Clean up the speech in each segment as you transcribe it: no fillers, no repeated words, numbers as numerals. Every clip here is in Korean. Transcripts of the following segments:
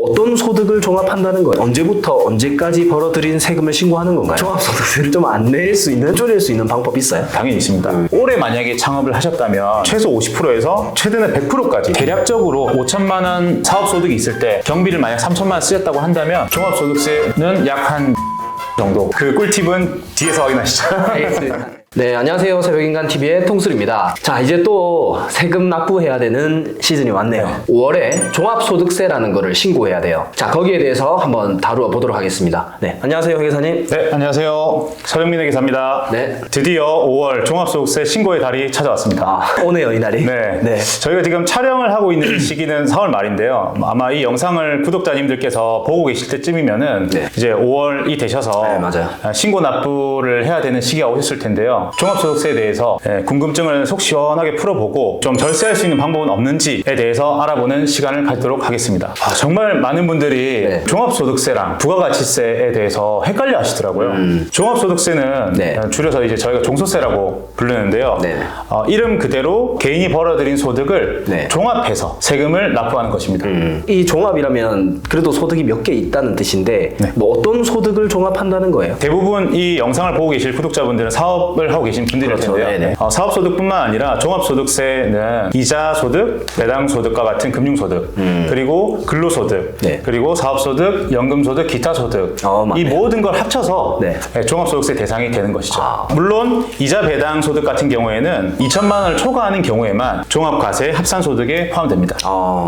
어떤 소득을 종합한다는 거예요? 언제부터 언제까지 벌어들인 세금을 신고하는 건가요? 종합소득세를 좀 안 낼 수 있는, 줄일 수 있는 방법이 있어요? 당연히 있습니다. 올해 만약에 창업을 하셨다면 최소 50%에서 최대는 100%까지 대략적으로 5천만 원 사업소득이 있을 때 경비를 만약 3천만 원 쓰셨다고 한다면 종합소득세는 약 한 정도. 그 꿀팁은 뒤에서 확인하시죠. 알겠습니다. 네, 안녕하세요. 새벽인간TV의 통술입니다. 자, 이제 또 세금 납부해야 되는 시즌이 왔네요. 5월에 종합소득세라는 거를 신고해야 돼요. 자, 거기에 대해서 한번 다루어 보도록 하겠습니다. 네, 안녕하세요, 회계사님. 네, 안녕하세요. 서영민 회계사입니다. 네. 드디어 5월 종합소득세 신고의 달이 찾아왔습니다. 아, 오네요, 이 날이. 네. 저희가 지금 촬영을 하고 있는 시기는 4월 말인데요. 아마 이 영상을 구독자님들께서 보고 계실 때쯤이면은 네. 이제 5월이 되셔서 네, 맞아요. 신고 납부를 해야 되는 시기가 오셨을 텐데요. 종합소득세에 대해서 궁금증을 속 시원하게 풀어보고 좀 절세할 수 있는 방법은 없는지에 대해서 알아보는 시간을 갖도록 하겠습니다. 정말 많은 분들이 네. 종합소득세랑 부가가치세에 대해서 헷갈려 하시더라고요. 종합소득세는 네. 줄여서 이제 저희가 종소세라고 부르는데요. 네. 이름 그대로 개인이 벌어들인 소득을 네. 종합해서 세금을 납부하는 것입니다. 이 종합이라면 그래도 소득이 몇 개 있다는 뜻인데 네. 뭐 어떤 소득을 종합한다는 거예요? 대부분 이 영상을 보고 계실 구독자분들은 사업을 하고 계신 분들일 그렇죠. 텐데요. 네네. 사업소득뿐만 아니라 종합소득세는 이자소득, 배당소득과 같은 금융소득, 그리고 근로소득, 네. 그리고 사업소득, 연금소득, 기타소득 이 맞네. 모든 걸 합쳐서 네. 종합소득세 대상이 되는 것이죠. 아. 물론 이자 배당소득 같은 경우에는 2천만 원을 초과하는 경우에만 종합과세 합산소득에 포함됩니다.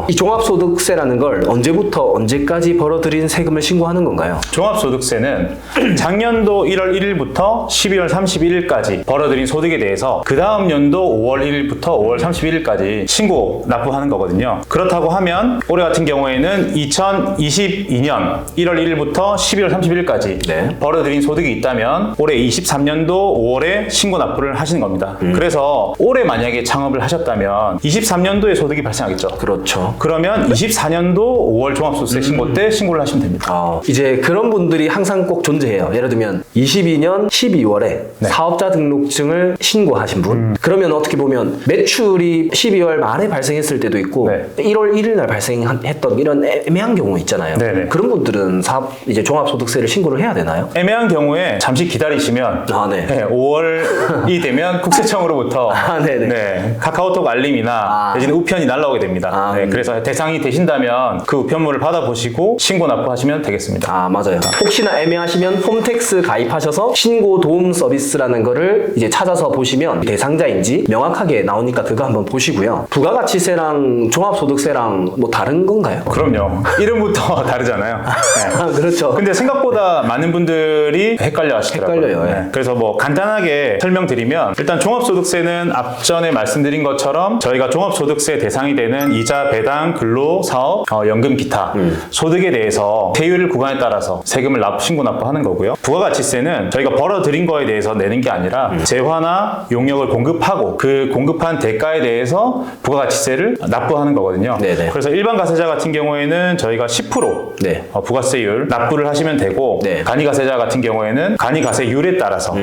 이 종합소득세라는 걸 언제부터 언제까지 벌어들인 세금을 신고하는 건가요? 종합소득세는 작년도 1월 1일부터 12월 31일까지 벌어들인 소득에 대해서 그 다음 연도 5월 1일부터 5월 31일까지 신고 납부하는 거거든요. 그렇다고 하면 올해 같은 경우에는 2022년 1월 1일부터 12월 31일까지 네. 벌어들인 소득이 있다면 올해 23년도 5월에 신고 납부를 하시는 겁니다. 그래서 올해 만약에 창업을 하셨다면 23년도에 소득이 발생하겠죠. 그렇죠. 그러면 24년도 5월 종합소득세 신고 때 신고를 하시면 됩니다. 이제 그런 분들이 항상 꼭 존재해요. 예를 들면 22년 12월에 사업자 등록증을 신고하신 분. 그러면 어떻게 보면 매출이 12월 말에 발생했을 때도 있고 네. 1월 1일 날 발생했던 이런 애매한 경우 있잖아요. 네네. 그런 분들은 이제 종합소득세를 신고를 해야 되나요? 애매한 경우에 잠시 기다리시면 네. 5월이 되면 국세청으로부터 네네. 카카오톡 알림이나 내지는 우편이 날라오게 됩니다. 그래서 대상이 되신다면 그 우편물을 받아보시고 신고 납부하시면 되겠습니다. 맞아요. 혹시나 애매하시면 홈택스 가입하셔서 신고 도움 서비스라는 거를 이제 찾아서 보시면 대상자인지 명확하게 나오니까 그거 한번 보시고요. 부가가치세랑 종합소득세랑 뭐 다른 건가요? 그럼요. 이름부터 다르잖아요. 네. 그렇죠. 근데 생각보다 많은 분들이 헷갈려 하시더라고요. 헷갈려요. 그래서 뭐 간단하게 설명드리면 일단 종합소득세는 앞전에 말씀드린 것처럼 저희가 종합소득세 대상이 되는 이자, 배당, 근로, 사업, 연금, 기타 소득에 대해서 세율을 구간에 따라서 세금을 신고 납부하는 거고요. 부가가치세는 저희가 벌어들인 거에 대해서 내는 게 아니라 재화나 용역을 공급하고 그 공급한 대가에 대해서 부가가치세를 납부하는 거거든요. 네네. 그래서 일반 가세자 같은 경우에는 저희가 10% 네. 부가세율 납부를 하시면 되고 네. 간이가세자 같은 경우에는 간이가세율에 따라서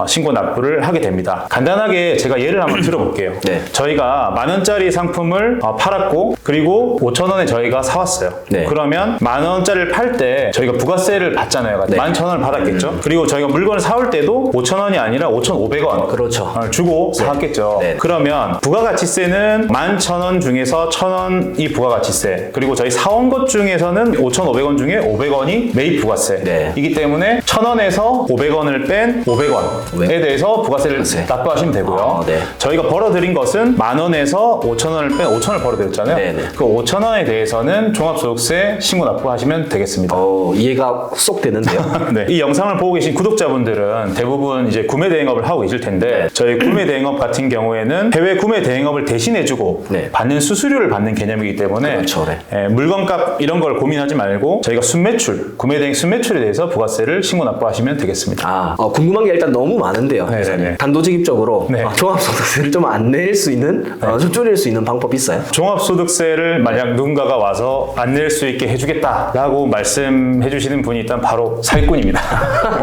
신고 납부를 하게 됩니다. 간단하게 제가 예를 한번 들어볼게요. 네. 저희가 10,000원짜리 상품을 팔았고 그리고 5,000원에 저희가 사왔어요. 네. 그러면 10,000원짜리를 팔 때 저희가 부가세를 받잖아요. 네. 11,000원을 받았겠죠. 그리고 저희가 물건을 사올 때도 5,000원이 아니라 5,500원 그렇죠. 주고 사왔겠죠. 네. 그러면 부가가치세는 11,000원 중에서 1,000원이 부가가치세, 그리고 저희 사온 것 중에서는 5,500원 중에 500원이 매입 부가세 네. 이기 때문에 1,000원에서 500원을 뺀 500원에 대해서 부가세를 납부하시면 되고요. 네. 저희가 벌어들인 것은 10,000원에서 5,000원을 뺀 5,000원을 벌어들였잖아요. 네네. 그 5,000원에 대해서는 종합소득세 신고 납부하시면 되겠습니다. 이해가 쏙 되는데요. 네. 이 영상을 보고 계신 구독자분들은 대부분 이제 구매 대행업을 하고 계실 텐데 저희 구매 대행업 같은 경우에는 해외 구매 대행업을 대신해주고 받는 수수료를 받는 개념이기 때문에 그렇죠. 물건값 이런 걸 고민하지 말고 저희가 순매출, 구매 대행 순매출에 대해서 부가세를 신고 납부하시면 되겠습니다. 궁금한 게 일단 너무 많은데요. 네네네. 단도직입적으로 네. 종합소득세를 좀 안 낼 수 있는, 좀 줄일 수 있는 방법 있어요? 종합소득세를 만약 누군가가 와서 안 낼 수 있게 해주겠다라고 말씀해 주시는 분이 있다면 바로 사기꾼입니다.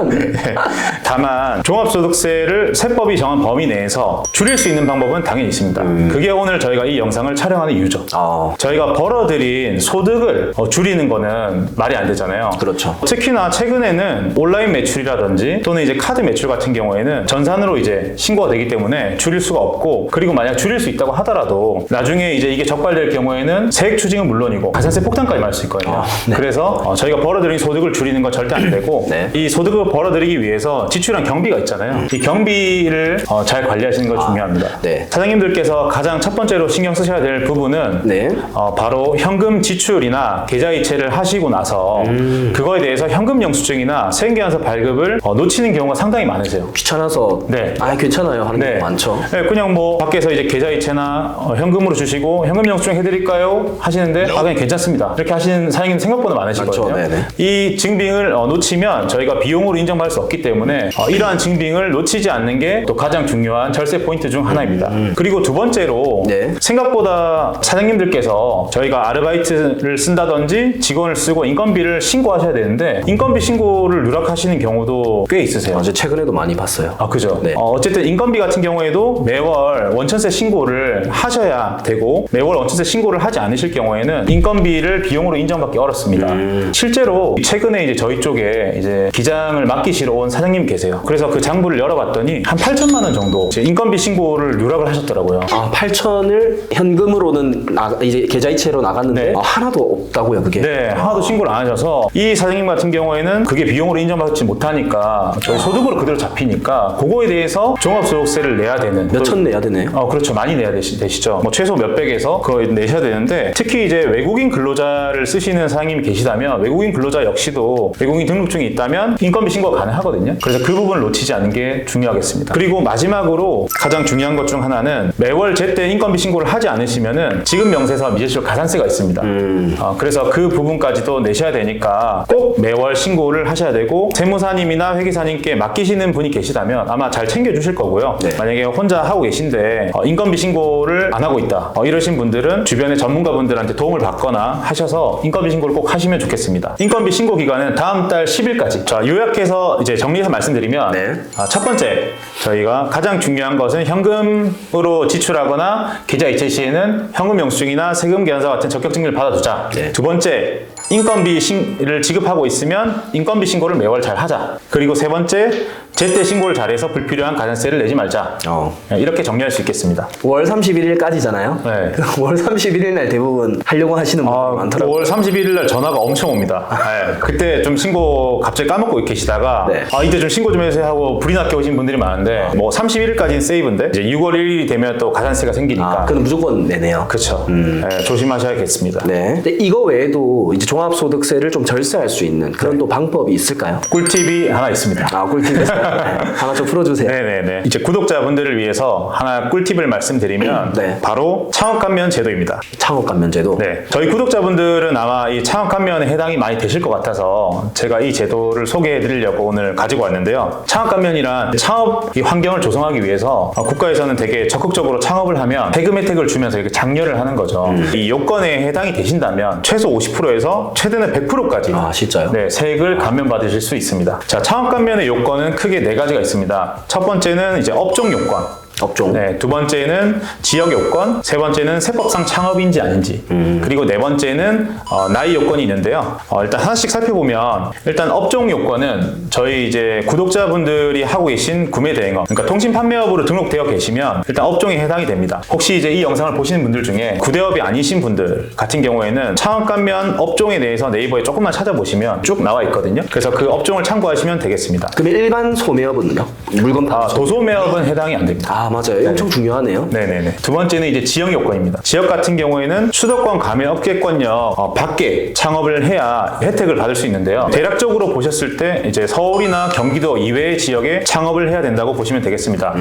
네. 다만 종합소득세를 세법이 정한 범위 내에서 줄일 수 있는 방법은 당연히 있습니다. 그게 오늘 저희가 이 영상을 촬영하는 이유죠. 저희가 벌어들인 소득을 줄이는 거는 말이 안 되잖아요. 그렇죠. 특히나 최근에는 온라인 매출이라든지 또는 이제 카드 매출 같은 경우에는 전산으로 이제 신고가 되기 때문에 줄일 수가 없고, 그리고 만약 줄일 수 있다고 하더라도 나중에 이제 이게 적발될 경우에는 세액 추징은 물론이고 가산세 폭탄까지 맞을 수 있거든요. 네. 그래서 저희가 벌어들인 소득을 줄이는 건 절대 안 되고 네. 이 소득을 벌어들이기 위해서 지출한 경비가 있잖아요. 이 경비를 잘 관리하시는 거 중요합니다. 네. 사장님들께서 가장 첫 번째로 신경 쓰셔야 될 부분은 네. 바로 현금 지출이나 계좌이체를 하시고 나서 그거에 대해서 현금 영수증이나 세금계산서 발급을 놓치는 경우가 상당히 많으세요. 귀찮아서 네. 괜찮아요 하는 게 많죠. 네, 그냥 뭐 밖에서 이제 계좌이체나 현금으로 주시고 현금 영수증 해드릴까요? 하시는데 그냥 괜찮습니다. 이렇게 하시는 사장님 생각보다 많으시거든요. 많죠. 네네. 이 증빙을 놓치면 저희가 비용으로 인정받을 수 없기 때문에 이러한 증빙을 놓치지 않는 게 또 가장 중요한 절세 포인트 중 하나입니다. 그리고 두 번째로 네. 생각보다 사장님들께서 저희가 아르바이트를 쓴다든지 직원을 쓰고 인건비를 신고하셔야 되는데 인건비 신고를 누락하시는 경우도 꽤 있으세요. 어제 최근에도 많이 봤어요. 그죠. 네. 어쨌든 인건비 같은 경우에도 매월 원천세 신고를 하셔야 되고, 매월 원천세 신고를 하지 않으실 경우에는 인건비를 비용으로 인정받기 어렵습니다. 실제로 최근에 이제 저희 쪽에 이제 기장을 맡기시러 온 사장님 계세요. 그래서 그 장부를 열어봤더니 한 8천만 원 정도 이제 인건비 신고를 누락을 하셨더라고요. 8천을 현금으로는 이제 계좌이체로 나갔는데 네. 하나도 없다고요, 그게? 네, 하나도 신고를 안 하셔서 이 사장님 같은 경우에는 그게 비용으로 인정받지 못하니까 저희 소득으로 그대로 잡히니까 그거에 대해서 종합소득세를 내야 되는. 몇 천 내야 되네요. 그렇죠. 많이 내야 되시죠. 뭐 최소 몇백에서 그거 내셔야 되는데, 특히 이제 외국인 근로자를 쓰시는 사장님이 계시다면 외국인 근로자 역시도 외국인 등록증이 있다면 인건비 신고가 가능하거든요. 그래서 그 부분을 놓치지 않는 게 중요하겠습니다. 그리고 마지막으로 가장 중요한 것 중 하나는 매월 제때 인건비 신고를 하지 않으시면은 지급 명세서 미제출 가산세가 있습니다. 그래서 그 부분까지도 내셔야 되니까 꼭 매월 신고를 하셔야 되고, 세무사님이나 회계사님께 맡기시는 분이 계시다면 아마 잘 챙겨주실 거고요. 네. 만약에 혼자 하고 계신데 인건비 신고를 안 하고 있다 이러신 분들은 주변의 전문가분들한테 도움을 받거나 하셔서 인건비 신고를 꼭 하시면 좋겠습니다. 인건비 신고 기간은 다음 달 10일까지. 자, 요약해서 이제 정리해서 말씀드리면 네. 첫 번째, 저희가 가장 중요한 것은 현금으로 지출하거나 계좌 이체 시에는 현금 영수증이나 세금 계산서 같은 적격 증명을 받아두자. 네. 두 번째, 인건비를 지급하고 있으면 인건비 신고를 매월 잘 하자. 그리고 세 번째, 제때 신고를 잘해서 불필요한 가산세를 내지 말자. 이렇게 정리할 수 있겠습니다. 5월 31일까지잖아요. 네. 5월 31일 날 대부분 하려고 하시는 분들 많더라고요. 5월 31일 날 전화가 엄청 옵니다. 네. 그때 좀 신고 갑자기 까먹고 계시다가 네. 이때 좀 신고 좀 해주세요 하고 불이 났게 오신 분들이 많은데 뭐 31일까지는 세이브인데 이제 6월 1일이 되면 또 가산세가 생기니까 그럼 무조건 내네요. 그렇죠. 네, 조심하셔야겠습니다. 네. 근데 이거 외에도 이제 종합소득세를 좀 절세할 수 있는 그런 또 방법이 있을까요? 꿀팁이 하나 있습니다. 꿀팁 있어요? 하나 좀 풀어주세요. 네네네. 이제 구독자분들을 위해서 하나 꿀팁을 말씀드리면 네. 바로 창업감면 제도입니다. 창업감면 제도. 네. 저희 구독자분들은 아마 이 창업감면에 해당이 많이 되실 것 같아서 제가 이 제도를 소개해 드리려고 오늘 가지고 왔는데요. 창업감면이란 창업 이 환경을 조성하기 위해서 국가에서는 되게 적극적으로 창업을 하면 세금 혜택을 주면서 이렇게 장려를 하는 거죠. 이 요건에 해당이 되신다면 최소 50%에서 최대는 100%까지 진짜요? 네, 세액을 감면받으실 수 있습니다. 자, 창업감면의 요건은 크게 네 가지가 있습니다. 첫 번째는 이제 업종 요건. 업종. 네, 두 번째는 지역 요건, 세 번째는 세법상 창업인지 아닌지, 그리고 네 번째는 나이 요건이 있는데요. 일단 하나씩 살펴보면 일단 업종 요건은 저희 이제 구독자분들이 하고 계신 구매 대행업, 그러니까 통신 판매업으로 등록되어 계시면 일단 업종에 해당이 됩니다. 혹시 이제 이 영상을 보시는 분들 중에 구대업이 아니신 분들 같은 경우에는 창업감면 업종에 대해서 네이버에 조금만 찾아보시면 쭉 나와 있거든요. 그래서 그 업종을 참고하시면 되겠습니다. 그럼 일반 소매업은요? 물건 도소매업은 해당이 안 됩니다. 아, 맞아요. 엄청 중요하네요. 네네네. 두 번째는 이제 지역 요건입니다. 지역 같은 경우에는 수도권 가맹 업계권역 밖에 창업을 해야 혜택을 받을 수 있는데요. 대략적으로 보셨을 때 이제 서울이나 경기도 이외의 지역에 창업을 해야 된다고 보시면 되겠습니다.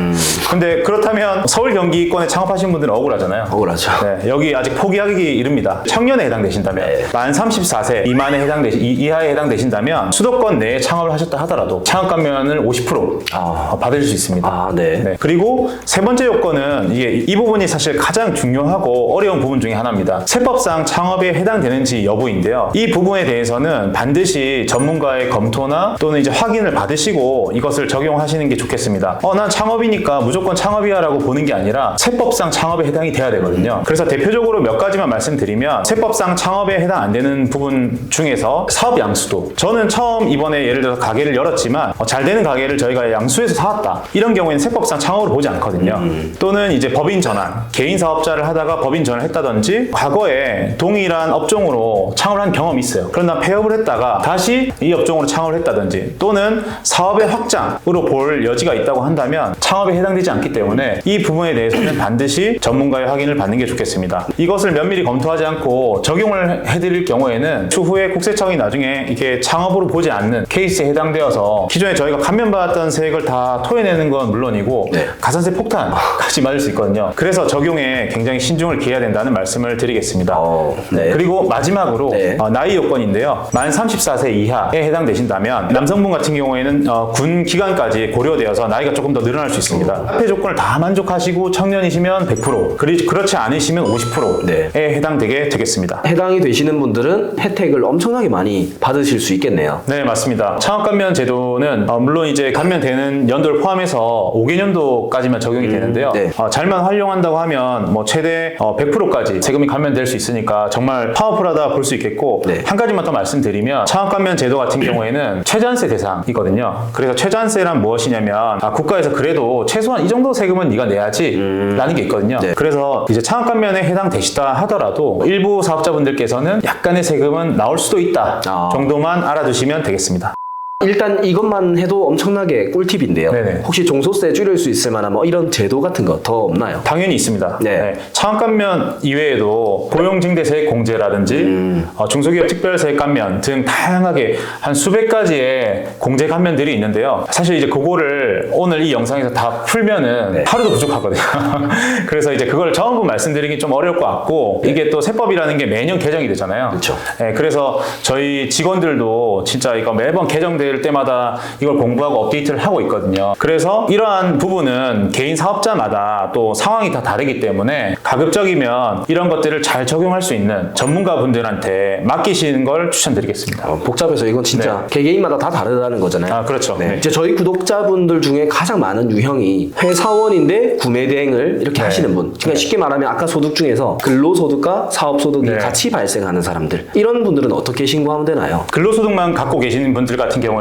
근데 그렇다면 서울 경기권에 창업하신 분들은 억울하잖아요. 억울하죠. 네, 여기 아직 포기하기 이릅니다. 청년에 해당되신다면 만 34세 이하에 해당되신다면 수도권 내에 창업을 하셨다 하더라도 창업 감면을 50% 받으실 수 있습니다. 아, 네. 네. 그리고 세 번째 요건은 이 부분이 사실 가장 중요하고 어려운 부분 중에 하나입니다. 세법상 창업에 해당되는지 여부인데요. 이 부분에 대해서는 반드시 전문가의 검토나 또는 이제 확인을 받으시고 이것을 적용하시는 게 좋겠습니다. 난 창업이니까 무조건 창업이야 라고 보는 게 아니라 세법상 창업에 해당이 돼야 되거든요. 그래서 대표적으로 몇 가지만 말씀드리면 세법상 창업에 해당 안 되는 부분 중에서 사업 양수도, 저는 처음 이번에 예를 들어서 가게를 열었지만 잘 되는 가게를 저희가 양수에서 사왔다, 이런 경우에는 세법상 창업으로 보지 않거든요. 또는 이제 법인 전환, 개인 사업자를 하다가 법인 전환을 했다든지 과거에 동일한 업종으로 창업을 한 경험이 있어요. 그러나 폐업을 했다가 다시 이 업종으로 창업을 했다든지 또는 사업의 확장으로 볼 여지가 있다고 한다면 창업에 해당되지 않기 때문에 이 부분에 대해서는 반드시 전문가의 확인을 받는 게 좋겠습니다. 이것을 면밀히 검토하지 않고 적용을 해드릴 경우에는 추후에 국세청이 나중에 이게 창업으로 보지 않는 케이스에 해당되어서 기존에 저희가 감면받았던 세액을 다 토해내는 건 물론이고 가산세 폭탄까지 맞을 수 있거든요. 그래서 적용에 굉장히 신중을 기해야 된다는 말씀을 드리겠습니다. 네. 그리고 마지막으로 나이 요건인데요. 만 34세 이하에 해당되신다면 남성분 같은 경우에는 군 기간까지 고려되어서 나이가 조금 더 늘어날 수 있습니다. 앞의 조건을 다 만족하시고 청년이시면 100%, 그렇지 않으시면 50%에 해당되게 되겠습니다. 해당이 되시는 분들은 혜택을 엄청나게 많이 받으실 수 있겠네요. 네, 맞습니다. 창업감면 제도는 물론 이제 감면되는 연도를 포함해서 5개년도까지만 적용이 되는데요. 잘만 활용한다고 하면 뭐 최대 100%까지 세금이 감면될 수 있으니까 정말 파워풀하다 볼 수 있겠고, 한 가지만 더 말씀드리면 창업감면 제도 같은 경우에는 최저한세 대상이거든요. 그래서 최저한세란 무엇이냐면 국가에서 그래도 최소한 이 정도 세금은 네가 내야지 라는 게 있거든요. 그래서 이제 창업감면에 해당되시다 하더라도 일부 사업자분들께서는 약간의 세금은 나올 수도 있다 정도만 알아두시면 되겠습니다. 일단 이것만 해도 엄청나게 꿀팁인데요. 네네. 혹시 종소세 줄일 수 있을 만한 뭐 이런 제도 같은 거 더 없나요? 당연히 있습니다. 네. 창업감면 이외에도 고용증대세액 공제라든지 중소기업 특별세액 감면 등 다양하게 한 수백 가지의 공제 감면들이 있는데요. 사실 이제 그거를 오늘 이 영상에서 다 풀면은 하루도 부족하거든요. 그래서 이제 그걸 전부 말씀드리기 좀 어려울 것 같고, 이게 또 세법이라는 게 매년 개정이 되잖아요. 그렇죠. 그래서 저희 직원들도 진짜 이거 매번 개정될 때마다 이걸 공부하고 업데이트를 하고 있거든요. 그래서 이러한 부분은 개인 사업자마다 또 상황이 다 다르기 때문에 가급적이면 이런 것들을 잘 적용할 수 있는 전문가분들한테 맡기시는 걸 추천드리겠습니다. 복잡해서 이건 진짜 개개인마다 다 다르다는 거잖아요. 그렇죠. 이제 저희 구독자분들 중에 가장 많은 유형이 회사원인데 구매 대행을 이렇게 하시는 분. 그러니까 쉽게 말하면 아까 소득 중에서 근로소득과 사업소득이 같이 발생하는 사람들. 이런 분들은 어떻게 신고하면 되나요? 근로소득만 갖고 계시는 분들 같은 경우에는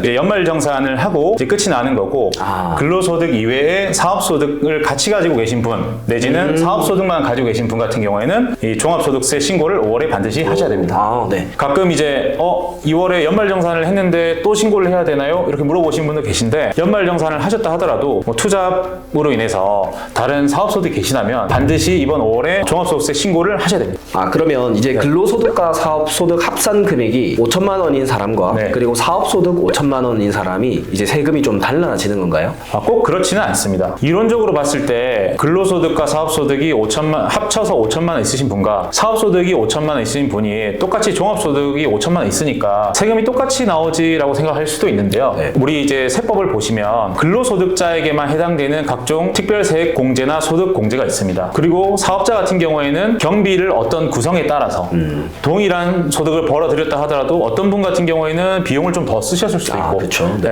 연말정산을 하고 이제 끝이 나는 거고, 근로소득 이외에 사업소득을 같이 가지고 계신 분 내지는 사업소득만 가지고 계신 분 같은 경우에는 이 종합소득세 신고를 5월에 반드시 하셔야 됩니다. 가끔 이제 2월에 연말정산을 했는데 또 신고를 해야 되나요? 이렇게 물어보시는 분들 계신데, 연말정산을 하셨다 하더라도 뭐 투잡으로 인해서 다른 사업소득이 계시다면 반드시 이번 5월에 종합소득세 신고를 하셔야 됩니다. 그러면 이제 근로소득과 사업소득 합산 금액이 5천만 원인 사람과 그리고 사업소득 5천만 원인 사람이 이제 세금이 좀 달라지는 건가요? 꼭 그렇지는 않습니다. 이론적으로 봤을 때 근로소득과 사업소득이 합쳐서 5천만 원 있으신 분과 사업소득이 5천만 원 있으신 분이 똑같이 종합소득이 5천만 원 있으니까 세금이 똑같이 나오지라고 생각할 수도 있는데요. 우리 이제 세법을 보시면 근로소득자에게만 해당되는 각종 특별세액 공제나 소득 공제가 있습니다. 그리고 사업자 같은 경우에는 경비를 어떤 구성에 따라서 동일한 소득을 벌어들였다 하더라도 어떤 분 같은 경우에는 비용을 좀 더 쓰셨을 수도 있고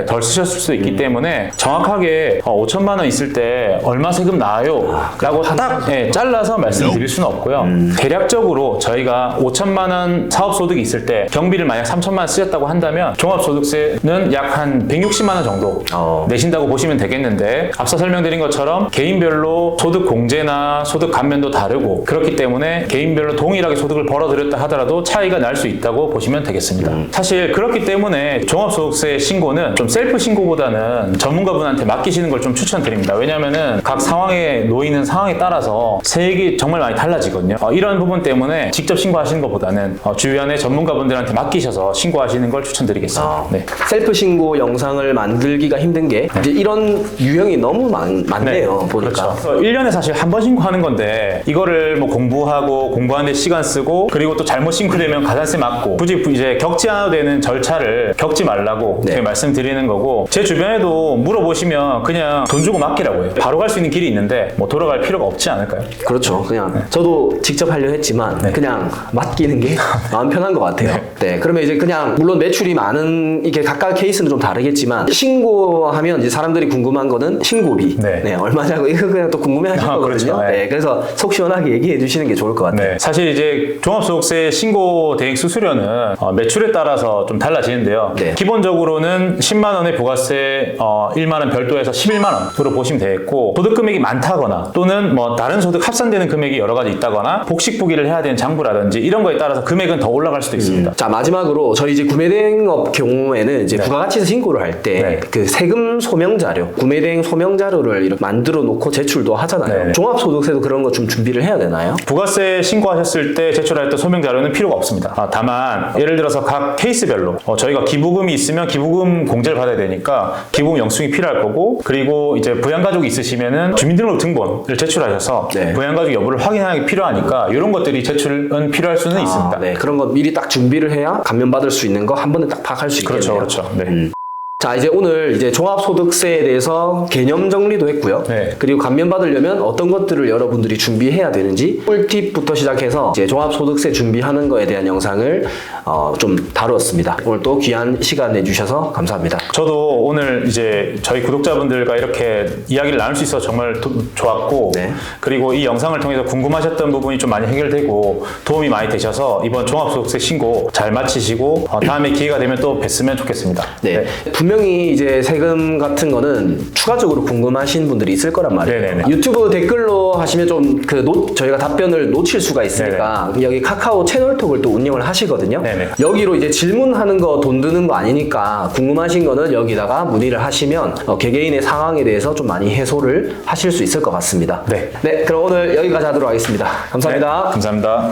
덜 쓰셨을 수도 있기 때문에 정확하게 5천만 원 있을 때 얼마 세금 나와요 라고 딱 잘라서 말씀드릴 수는 없고요. 대략적으로 저희가 5천만 원 사업소득이 있을 때 경비를 만약 3천만 원 쓰셨다고 한다면 종합소득세는 약 한 160만 원 정도 내신다고 보시면 되겠는데, 앞서 설명드린 것처럼 개인별로 소득 공제나 소득 감면도 다르고 그렇기 때문에 개인별로 동일하게 소득을 벌어들였다 하더라도 차이가 날 수 있다고 보시면 되겠습니다. 사실 그렇기 때문에 종합 종합소득세 신고는 좀 셀프 신고보다는 전문가분한테 맡기시는 걸 좀 추천드립니다. 왜냐면은 각 상황에 놓이는 상황에 따라서 세액이 정말 많이 달라지거든요. 이런 부분 때문에 직접 신고하시는 것보다는 주변의 전문가분들한테 맡기셔서 신고하시는 걸 추천드리겠습니다. 네. 셀프 신고 영상을 만들기가 힘든 게 이제 이런 유형이 너무 많네요. 보니까. 그렇죠. 1년에 사실 한 번 신고하는 건데 이거를 뭐 공부하는데 시간 쓰고 그리고 또 잘못 신고되면 가산세 맞고 굳이 이제 겪지 않아도 되는 절차를 겪지 말라고 네. 제가 말씀드리는 거고 제 주변에도 물어보시면 그냥 돈 주고 맡기라고 해요. 바로 갈 수 있는 길이 있는데 뭐 돌아갈 필요가 없지 않을까요? 그렇죠. 그냥 저도 직접 하려 했지만 그냥 맡기는 게 마음 편한 것 같아요. 네. 그러면 이제 그냥 물론 매출이 많은 이게 각각 케이스는 좀 다르겠지만 신고하면 이제 사람들이 궁금한 거는 신고비. 네. 얼마냐고 이거 그냥 또 궁금해하실 거거든요. 그렇죠. 네. 그래서 속 시원하게 얘기해 주시는 게 좋을 것 같아요. 네, 사실 이제 종합소득세 신고 대행 수수료는 매출에 따라서 좀 달라지는데요. 네. 기본적으로는 10만 원의 부가세 1만 원 별도해서 11만 원으로 보시면 되겠고 소득 금액이 많다거나 또는 뭐 다른 소득 합산되는 금액이 여러 가지 있다거나 복식부기를 해야 되는 장부라든지 이런 거에 따라서 금액은 더 올라갈 수도 있습니다. 자, 마지막으로 저희 이제 구매대행업 경우에는 이제 부가가치세 신고를 할 때 그 세금 소명 자료, 구매대행 소명 자료를 이렇게 만들어 놓고 제출도 하잖아요. 네. 종합소득세도 그런 거 좀 준비를 해야 되나요? 부가세 신고하셨을 때 제출할 때 소명 자료는 필요가 없습니다. 다만 예를 들어서 각 케이스별로 저희가 기부금이 있으면 기부금 공제를 받아야 되니까 기부금 영수증이 필요할 거고 그리고 이제 부양가족이 있으시면은 주민등록 등본을 제출하셔서 네. 부양가족 여부를 확인하기 필요하니까 이런 것들이 제출은 필요할 수는 있습니다. 네, 그런 거 미리 딱 준비를 해야 감면받을 수 있는 거 한 번에 딱 파악할 수 있겠네요. 그렇죠. 네. 자, 이제 오늘 이제 종합소득세에 대해서 개념 정리도 했고요. 네. 그리고 감면받으려면 어떤 것들을 여러분들이 준비해야 되는지 꿀팁부터 시작해서 이제 종합소득세 준비하는 거에 대한 영상을 좀 다루었습니다. 오늘 또 귀한 시간 내주셔서 감사합니다. 저도 오늘 이제 저희 구독자분들과 이렇게 이야기를 나눌 수 있어서 정말 좋았고 네. 그리고 이 영상을 통해서 궁금하셨던 부분이 좀 많이 해결되고 도움이 많이 되셔서 이번 종합소득세 신고 잘 마치시고 다음에 기회가 되면 또 뵀으면 좋겠습니다. 네. 분명히 이제 세금 같은 거는 추가적으로 궁금하신 분들이 있을 거란 말이에요. 네네네. 유튜브 댓글로 하시면 좀 저희가 답변을 놓칠 수가 있으니까 여기 카카오 채널톡을 또 운영을 하시거든요. 네네. 여기로 이제 질문하는 거 돈 드는 거 아니니까 궁금하신 거는 여기다가 문의를 하시면 개개인의 상황에 대해서 좀 많이 해소를 하실 수 있을 것 같습니다. 네. 네, 그럼 오늘 여기까지 하도록 하겠습니다. 감사합니다. 네, 감사합니다.